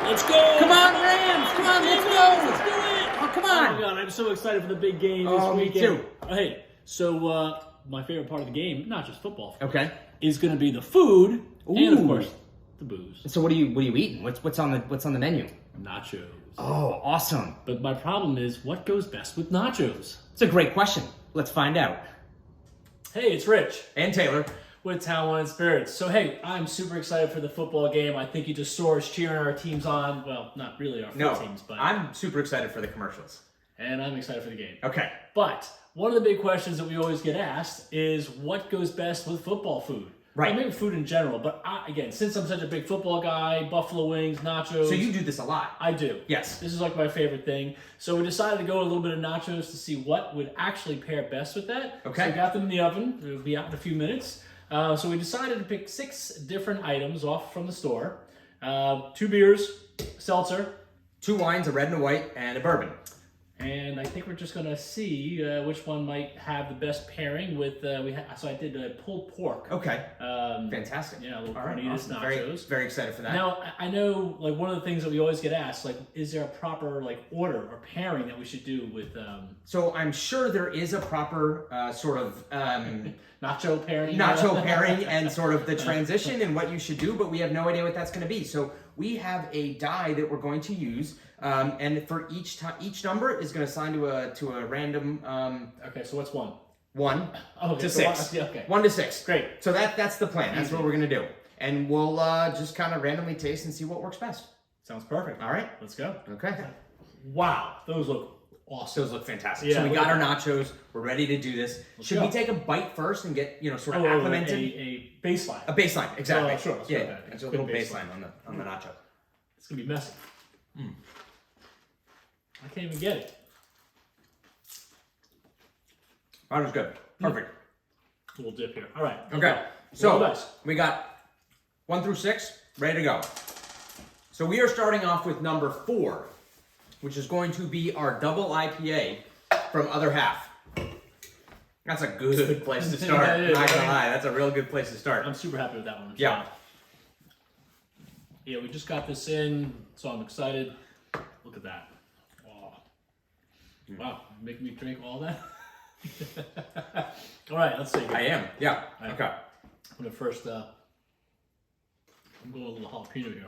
Let's go! Come on, Rams! Come on, let's go! Let's do it! Oh, come on! Oh my God, I'm so excited for the big game this Oh, me weekend. too. Hey, so my favorite part of the game, not just football, Okay. is going to be the food and of Ooh. course the booze. So what are you eating? What's on the menu? Nachos. Oh, awesome. But my problem is, what goes best with nachos? It's a great question. Let's find out. Hey, it's Rich And Taylor. with Town Wine Spirits. So hey, I'm super excited for the football game. I think you just saw us cheering our teams on. Well, not really our full teams, but I'm super excited for the commercials. and I'm excited for the game. Okay. But one of the big questions that we always get asked is what goes best with football food? Right. Or maybe food in general, but again, since I'm such a big football guy, buffalo wings, nachos. So you do this a lot. I do. Yes. This is like my favorite thing. So we decided to go a little bit of nachos to see what would actually pair best with that. Okay. So we got them in the oven. They'll be out in a few minutes. So we decided to pick 6 different items off from the store. 2 beers, seltzer, 2 wines, a red and a white, and a bourbon. and I think we're just gonna see which one might have the best pairing with. So I did pulled pork. Okay. Fantastic. Yeah, a little All right. carnitas Awesome. nachos. Very excited for that. Now I know, like, one of the things that we always get asked, like, is there a proper order or pairing that we should do with So I'm sure there is a proper sort of nacho pairing? nacho pairing and sort of the transition and what you should do, but we have no idea what that's going to be. So we have a die that we're going to use, and for each number is going to assign to a random Okay, so what's one? 1 Okay, to so 6. yeah, okay. 1 to 6. Great. So that's the plan. That's what we're going to do, and we'll just kind of randomly taste and see what works best. Sounds perfect. All right. Let's go. Okay. Wow, those look awesome. Those look fantastic. Yeah, So we got our nachos. We're ready to do this. Should go. we take a bite first and get sort of acclimated? A baseline. A baseline, exactly. Oh, sure, let's yeah, go with that. it's a Quick little baseline. baseline on the nacho. It's gonna be messy. I can't even get it. That was good. Perfect. A little dip here. All right. Okay. Roll So the dice. we got 1 through 6 ready to go. So we are starting off with number 4, which is going to be our double IPA from Other Half. That's a good place to start. Yeah, it is, Not gonna right? lie, that's a real good place to start. I'm super happy with that one. Yeah. Yeah, we just got this in, so I'm excited. Look at that. Oh. Wow, making me drink all that? All right, let's see. I am. Yeah. Right. Okay. I'm gonna first, I'm going a little jalapeno here.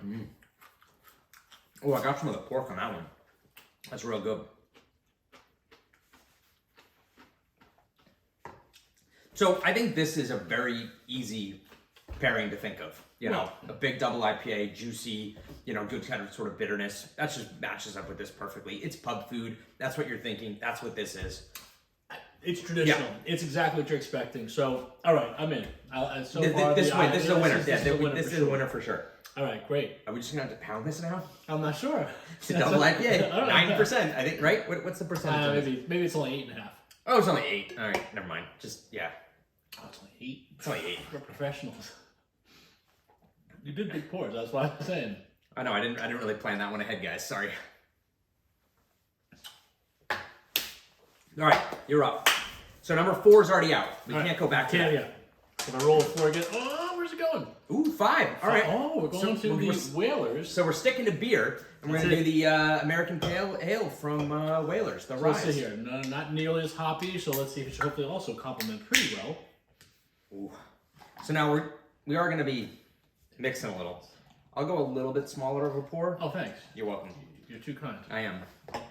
Oh, I got some of the pork on that one. That's real good. So I think this is a very easy pairing to think of. You know, a big double IPA, juicy, good kind of sort of bitterness. That just matches up with this perfectly. It's pub food. That's what you're thinking. That's what this is. It's traditional. Yeah. It's exactly what you're expecting. So, all right, I'm in. So far, This is a winner. This This is a winner for sure. All right, great. Are we just gonna have to pound this now? I'm not sure. It's a double IPA, All right. 9%. I think, right? What's the percentage? of this? Maybe it's only 8.5. Oh, it's only 8. All right, never mind. Just yeah, Oh, it's only 8. it's only 8. We're professionals. You did big pours. That's what I'm saying. I know. I didn't really plan that one ahead, guys. Sorry. All right, you're up. So number 4 is already out. We All can't right. go back to that. Yeah. If I roll a 4 again, oh, where's it going? Ooh, 5. All right. Oh, we're going to the Whalers. So we're sticking to beer, and we're That's going to it. do the American Pale Ale from Whalers, the So Rise. let's see here. No, not nearly as hoppy, so let's see if it should hopefully also complement pretty well. Ooh. So now we are going to be mixing a little. I'll go a little bit smaller of a pour. Oh, thanks. You're welcome. You're too kind. I am. All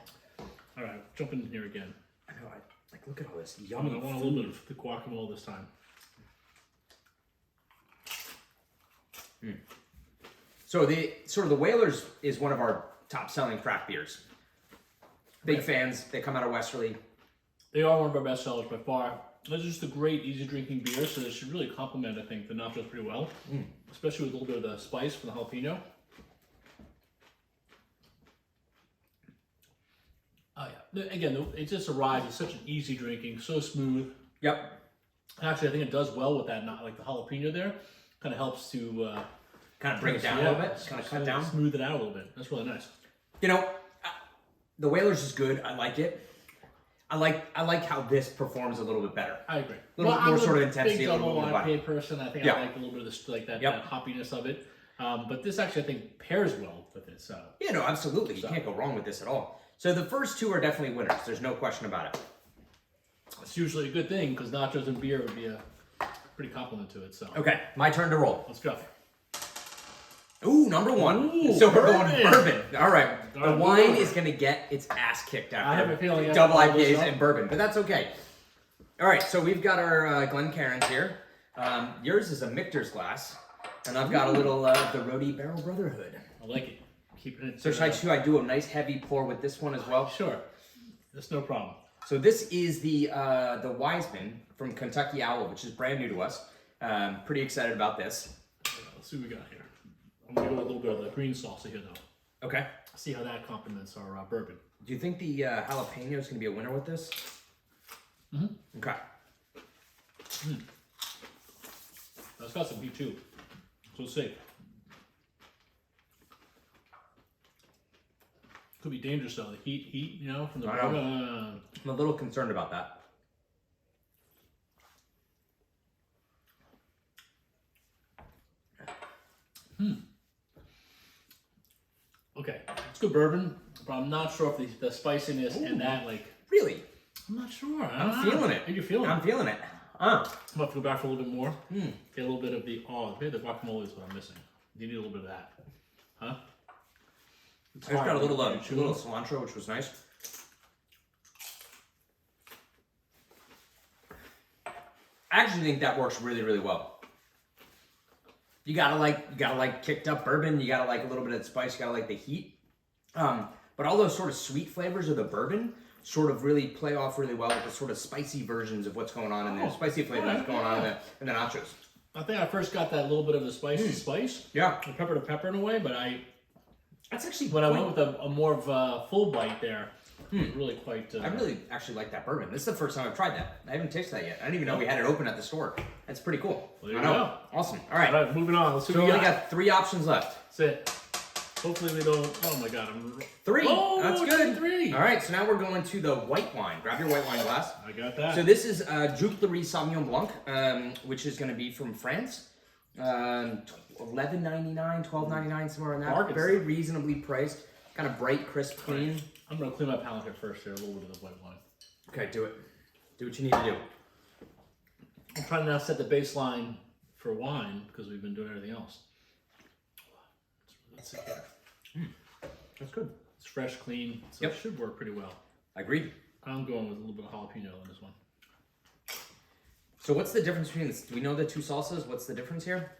right, jump in here again. I know. Look at all this I yummy want a food. little bit of the guacamole this time. So the Whalers is one of our top selling craft beers. Big fans. They come out of Westerly. They are one of our best sellers by far. This is just a great, easy drinking beer, so this should really complement, I think, the nachos pretty well, especially with a little bit of the spice from the jalapeno. Oh yeah, again, it just arrives. It's such an easy drinking, so smooth. Yep. Actually, I think it does well with that, not like the jalapeno there. Kind of helps to Kind of bring it down a little bit. Kind of cut down. smooth it out a little bit. That's really nice. The Whalers is good. I like it. I like how this performs a little bit better. I agree. A little more sort of intensity, Big a little double more body. IPA person. I think Yeah. I like a little bit of this, like that, Yep. that hoppiness of it. But this actually, I think, pairs well with it. So yeah, no, absolutely. You can't go wrong with this at all. So the first two are definitely winners. There's no question about it. it's usually a good thing because nachos and beer would be a pretty compliment to it. So Okay, my turn to roll. let's go. Ooh, number one. Ooh, so we're bourbon. going bourbon. All right. The Bourbon. wine is going to get its ass kicked out. I have a feeling I double have to pull this IPAs up. and bourbon, but that's okay. All right, so we've got our Glencairns here. Yours is a Michter's glass, and I've got a little the Rhodey Barrel Brotherhood. I like it. Keeping it. So should I do a nice heavy pour with this one as well? Sure. That's no problem. So this is the Wiseman from Kentucky Owl, which is brand new to us. Pretty excited about this. Let's see what we got here. I'm gonna go with a little bit of the green salsa here though. Okay. See how that complements our bourbon. Do you think the jalapeno is going to be a winner with this? Mm-hmm. Okay. That's got some heat too. So it's safe. Could be dangerous though. The heat, you know, from the I know. bourbon. I'm a little concerned about that. Okay, it's good bourbon, but I'm not sure if the spiciness and that Really? I'm not sure. I'm feeling it. Are you feeling I'm it? feeling it. I'm gonna have to go back for a little bit more. Get a little bit of the maybe the guacamole is what I'm missing. You need a little bit of that, huh? I just got a little cilantro, which was nice. I actually think that works really, really well. You gotta like kicked up bourbon. You gotta like a little bit of spice. You gotta like the heat. But all those sort of sweet flavors of the bourbon sort of really play off really well with the sort of spicy versions of what's going on in there. Spicy flavors going on in the nachos. I think I first got that little bit of the spice. Yeah. The pepper to pepper in a way, but That's actually when I went with a more of a full bite there, really quite. I really actually like that bourbon. This is the first time I've tried that. I haven't tasted that yet. I didn't even know we had it open at the store. That's pretty cool. Well, there I you know. go. Awesome. All right. All right, moving on. Let's see So we what only we got. got 3 options left. That's it. Hopefully we don't. Oh my god, I'm. 3. Oh, That's good. 3. All right. So now we're going to the white wine. Grab your white wine glass. I got that. So this is Jouclary Sauvignon Blanc, which is going to be from France. $11.99, $12.99, somewhere in that. Bargains. Very reasonably priced. Kind of bright, crisp, clean. I'm gonna clean my palate here first. Here, a little bit of the white wine. Okay, do it. Do what you need to do. I'm trying to now set the baseline for wine because we've been doing everything else. Let's see here. That's good. It's fresh, clean, so Yep. it should work pretty well. Agreed. I'm going with a little bit of jalapeno on this one. So what's the difference between this? Do we know the 2 salsas? What's the difference here?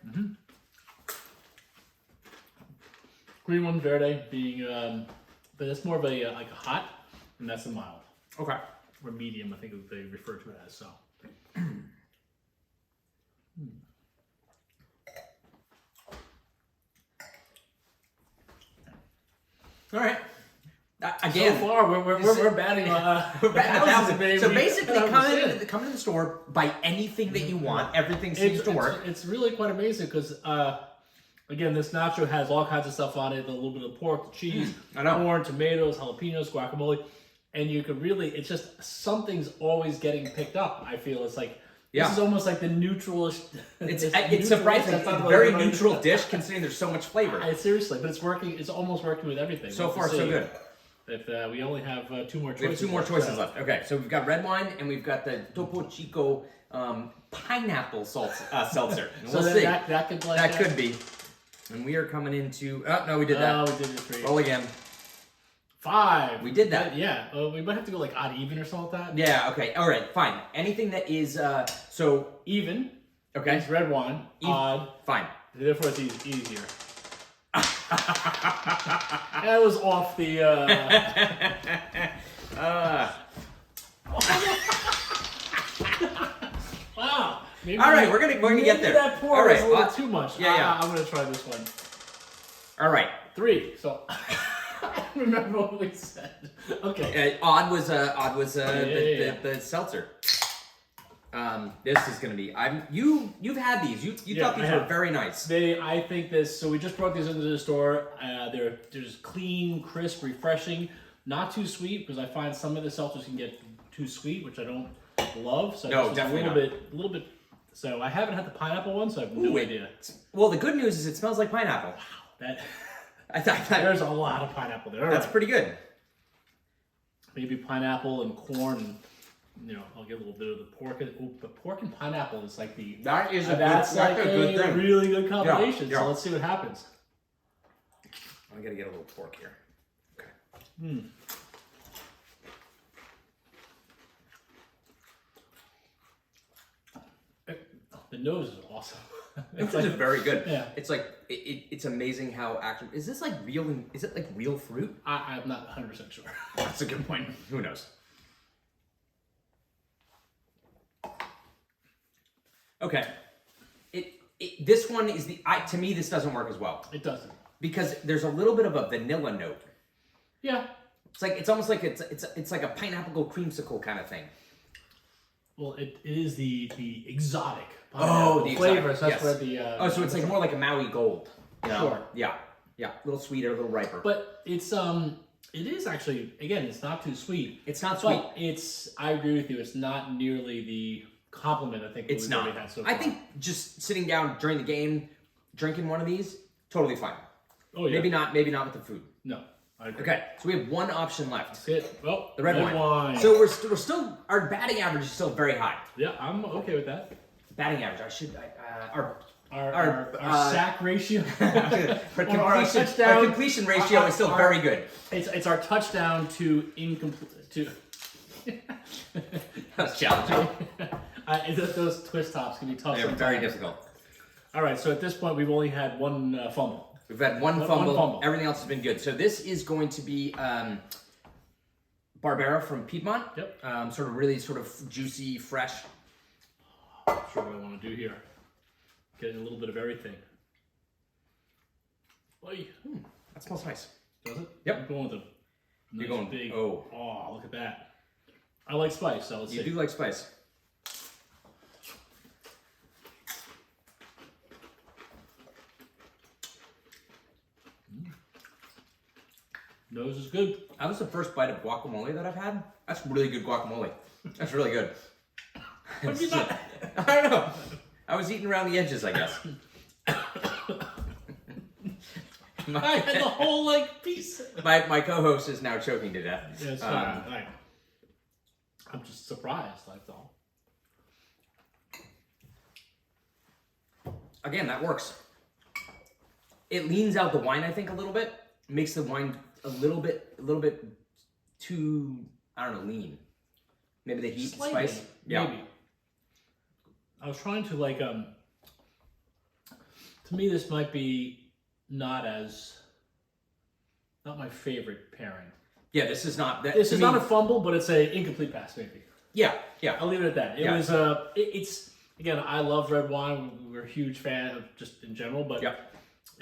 Green one, verde, being, but it's more of a like a hot, and that's a mild Okay. or medium. I think they refer to it as. So. All right. Again, So far, we're batting. we're batting 1,000. baby. So basically, come 100%. into the store, buy anything that you want. Everything seems to work. It's really quite amazing because, again, this nacho has all kinds of stuff on it. A little bit of pork, the cheese, I know. corn, tomatoes, jalapenos, guacamole. And you could really, it's just something's always getting picked up. I feel it's like, this is almost like the neutralist. It's surprising. It's a very neutral dish considering there's so much flavor. Seriously, but it's working. It's almost working with everything. So We'll have far, to so see good. If we only have 2 more choices. We have 2 more choices left. Okay, so we've got red wine and we've got the Topo Chico pineapple seltzer. And So we'll see. that could That could be. And we are coming into. Oh no, we did that. Oh, we did it 3. Roll again. 5. We did that. Yeah. We might have to go like odd even or something like that. Yeah. Okay. All right. Fine. Anything that is so Even. okay. It's red wine. Odd. Fine. Therefore, it's easier. That was off the. Wow. Maybe All right, we're gonna get there. That pour All right, was a little too much. yeah. I'm gonna try this one. All right. 3. So I don't remember what we said. Okay. Odd was yeah. the seltzer. This is gonna be. You've had these. You thought these were very nice. I think this. So we just brought these into the store. They're just clean, crisp, refreshing. Not too sweet because I find some of the seltzers can get too sweet, which I don't love. So No, this is definitely a little bit. So I haven't had the pineapple one, so I have no idea. Well, the good news is it smells like pineapple. That I thought There's a lot of pineapple there. All that's right. pretty good. Maybe pineapple and corn. And, I'll get a little bit of the pork. Ooh, the pork and pineapple is like the. That is a that's good, like that's a good thing. really good combination. Yeah. So let's see what happens. I gotta get a little pork here. Okay. The nose is awesome. It's like, very good. Yeah. It's like it's amazing how actually is this like real? Is it like real fruit? I'm not 100% sure. That's a good point. Who knows? Okay. This one is to me this doesn't work as well It doesn't. because there's a little bit of a vanilla note. Yeah. It's almost like it's like a pineapple creamsicle kind of thing. Well, it is the exotic The flavors. exotic, That's yes. where Oh, so it's like more like a Maui Gold. You know? Sure. Yeah. Yeah. A little sweeter, a little riper. But it is actually, again, it's not too sweet. It's not sweet. But I agree with you. It's not nearly the compliment I think It's we've not. already had so far. I think just sitting down during the game, drinking one of these, totally fine. Oh yeah. Maybe not with the food. No. I agree. Okay, so we have one option left. That's it. Well, The red wine. So So we're still our batting average is still very high. yeah, I'm okay with that. Batting average. Our sack ratio, Our completion ratio is still very good. It's our touchdown to incomplete to. That's challenging. Those twist tops can be tough. They're sometimes. very difficult. All right, so at this point we've only had one fumble. We've had one fumble. Everything else has been good. So this is going to be Barbera from Piedmont. Yep. Sort of juicy, fresh. Not sure what I want to do here. Getting a little bit of everything. Oy. That smells nice. Does it? Yep. I'm going with a nice You're going big. oh. Oh, look at that. I like spice, so let's You see. do like spice. Nose is good. That was the first bite of guacamole that I've had. That's really good guacamole. That's really good. Have you not? I don't know. I was eating around the edges, I guess. I had the whole piece. My co-host is now choking to death. Yeah, it's fine. I'm just surprised, that's all. Again, that works. It leans out the wine, I think, a little bit. Makes the wine a little bit too, I don't know, lean. Maybe the heat, Slightly, spice. Yeah. Maybe. I was trying to to me this might be not my favorite pairing. Yeah, this is not. This is not a fumble, but it's a incomplete pass maybe. Yeah, yeah. I'll leave it at that. It Yeah. was it's again, I love red wine. We're a huge fan of just in general, but Yeah.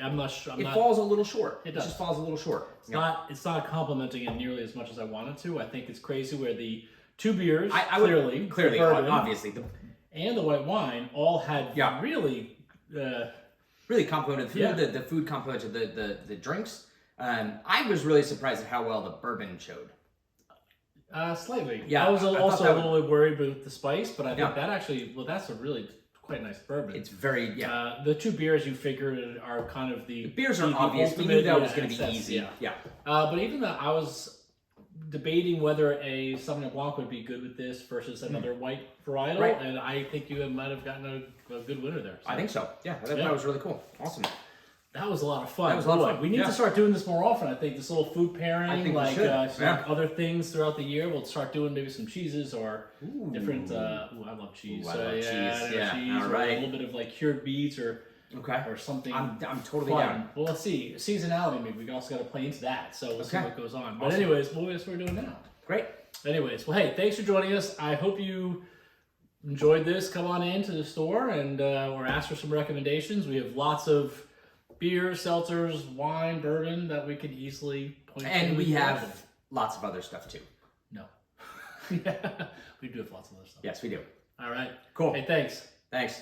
I'm not sure. It falls a little short. It does. Just falls a little short. It's not complimenting it nearly as much as I wanted to. I think it's crazy where the two beers, I would clearly, bourbon obviously, and the white wine all had Yeah. really really complimented the food. Yeah. The food complimented the drinks. I was really surprised at how well the bourbon showed. slightly. Yeah, I was I thought also that a little bit worried with the spice, but I think Yeah. that actually, that's a really quite nice bourbon. It's very The two beers you figured are kind of the beers are the obvious. We ultimate, knew that was yeah, going to be that's- easy. Yeah. Yeah. But even though I was debating whether a Sauvignon Blanc would be good with this versus another white varietal, Right. and I think you might have gotten a good winner there. So I think so. Yeah, I think Yeah. that was really cool. Awesome. that was a lot of fun. That was a lot of Boy, fun. We need Yeah. to start doing this more often. I think this little food pairing, I think we like should. Yeah. other things throughout the year. We'll start doing maybe some cheeses or Ooh. different. I love cheese. Ooh, I So, love cheese. Yeah. cheese, All or right. a little bit of cured beets or Okay. something. I'm totally fun. down. Well, let's see. Seasonality, maybe we also got to play into that. So we'll see Okay. what goes on. But Awesome. anyways, what we're doing now. Great. Anyways, well, hey, thanks for joining us. I hope you enjoyed this. Come on in to the store and or ask for some recommendations. We have lots of beers, seltzers, wine, bourbon that we could easily point to. And we have lots of other stuff too. No. Yeah, we do have lots of other stuff. Yes, we do. All right. Cool. Hey, thanks. Thanks.